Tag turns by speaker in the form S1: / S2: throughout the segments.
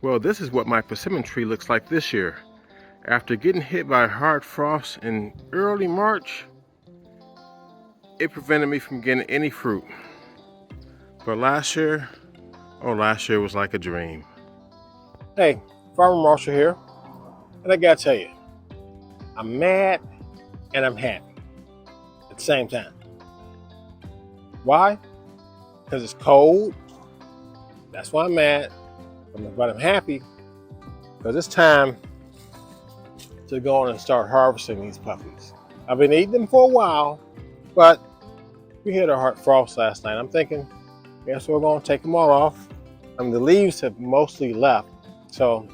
S1: Well, this is what my persimmon tree looks like this year. After getting hit by hard frost in early March, it prevented me from getting any fruit. But last year, oh, last year was like a dream. Hey, Farmer Marshall here, and I gotta tell you, I'm mad and I'm happy at the same time. Why? Because it's cold. That's why I'm mad. But I'm happy because it's time to go on and start harvesting these puppies. I've been eating them for a while, but we hit a hard frost last night. I'm thinking, guess we're going to take them all off. I mean, the leaves have mostly left, so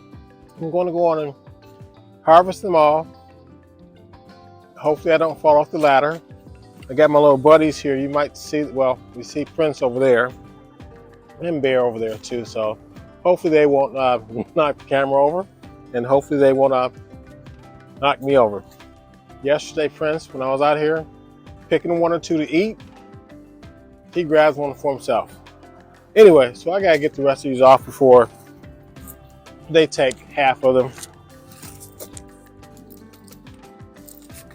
S1: I'm going to go on and harvest them all. Hopefully I don't fall off the ladder. I got my little buddies here. You might see, well, you see Prince over there and Bear over there too, so hopefully they won't knock the camera over, and hopefully they won't knock me over. Yesterday, Prince, when I was out here picking one or two to eat, he grabs one for himself. Anyway, so I gotta get the rest of these off before they take half of them.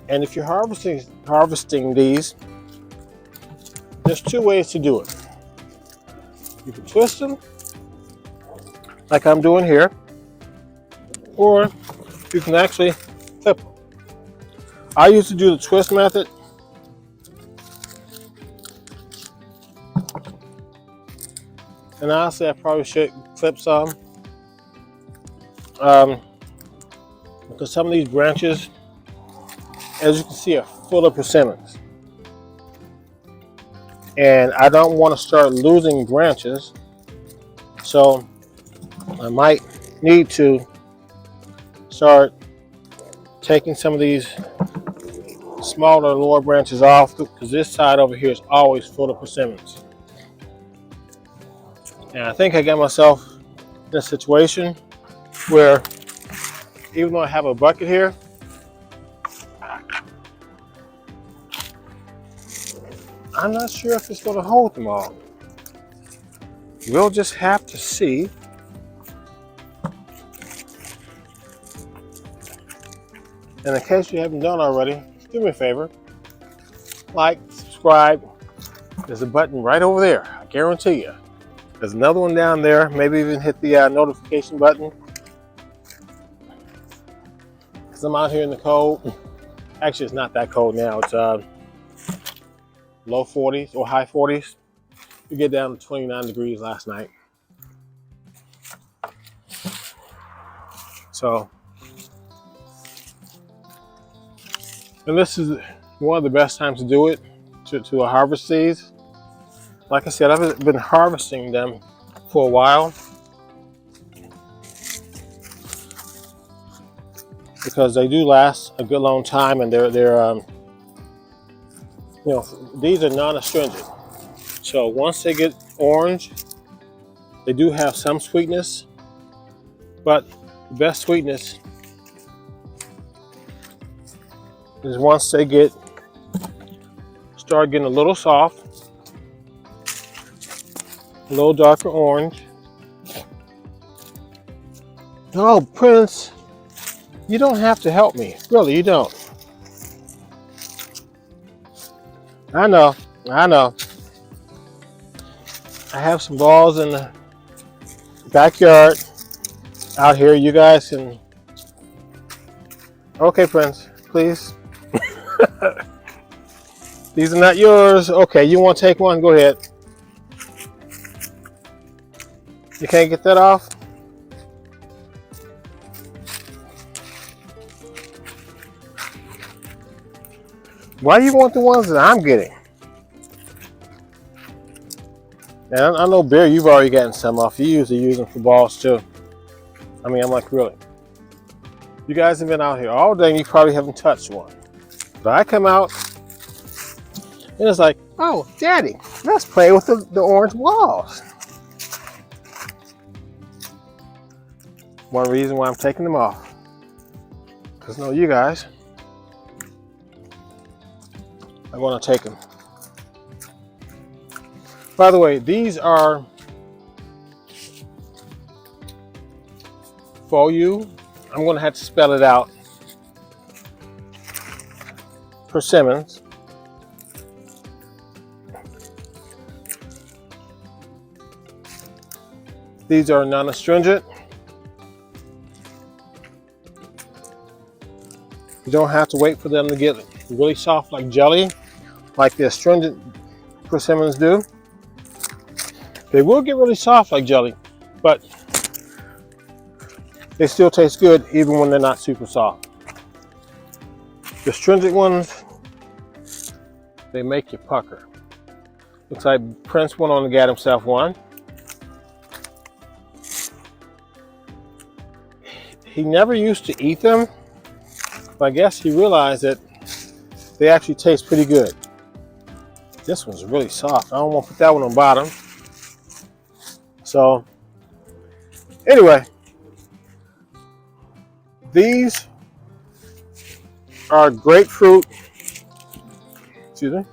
S1: And if you're harvesting these, there's two ways to do it. You can twist them, like I'm doing here, or you can actually clip them. I used to do the twist method. And honestly, I probably should clip some. Because some of these branches, as you can see, are full of persimmons. And I don't want to start losing branches. So I might need to start taking some of these smaller lower branches off, because this side over here is always full of persimmons. And I think I got myself in a situation where, even though I have a bucket here, I'm not sure if it's going to hold them all. We'll just have to see. And in case you haven't done already, do me a favor. Like, subscribe. There's a button right over there. I guarantee you. There's another one down there. Maybe even hit the notification button. Because I'm out here in the cold. Actually, it's not that cold now. It's low 40s or high 40s. We get down to 29 degrees last night. So, and this is one of the best times to do it, to harvest these. Like I said, I've been harvesting them for a while because they do last a good long time, and they're you know, these are non-astringent. So once they get orange, they do have some sweetness, but the best sweetness is once they start getting a little soft, a little darker orange. Oh, Prince, you don't have to help me. Really, you don't. I know. I have some balls in the backyard out here. You guys can. Okay, Prince, please. These are not yours. Okay, you want to take one? Go ahead. You can't get that off? Why do you want the ones that I'm getting? And I know, Bear, you've already gotten some off. You usually use them for balls too. I mean, I'm like, really? You guys have been out here all day and you probably haven't touched one. But I come out and it's like, oh, Daddy, let's play with the orange balls. One reason why I'm taking them off. Because no, you guys are going to take them. By the way, these are for you. I'm going to have to spell it out. Persimmons. These are non-astringent. You don't have to wait for them to get really soft like jelly, like the astringent persimmons do. They will get really soft like jelly, but they still taste good even when they're not super soft. The astringent ones, they make you pucker. Looks like Prince went on and got himself one. He never used to eat them, but I guess he realized that they actually taste pretty good. This one's really soft. I don't want to put that one on bottom. So, anyway, these are grapefruit, excuse me,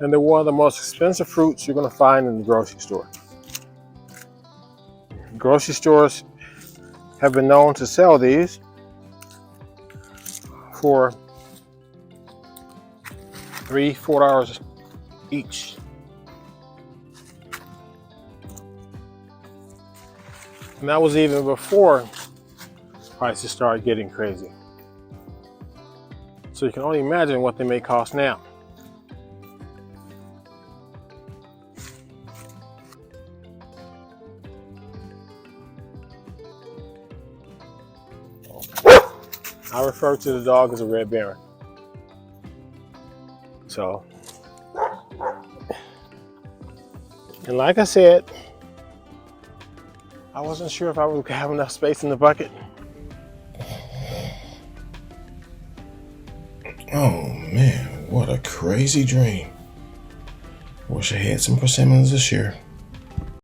S1: and they're one of the most expensive fruits you're going to find in the grocery store. Grocery stores have been known to sell these for $3-4 each. And that was even before prices started getting crazy. So you can only imagine what they may cost now. I refer to the dog as a Red Baron. So, and like I said, I wasn't sure if I would have enough space in the bucket.
S2: Oh man, what a crazy dream. Wish I had some persimmons this year.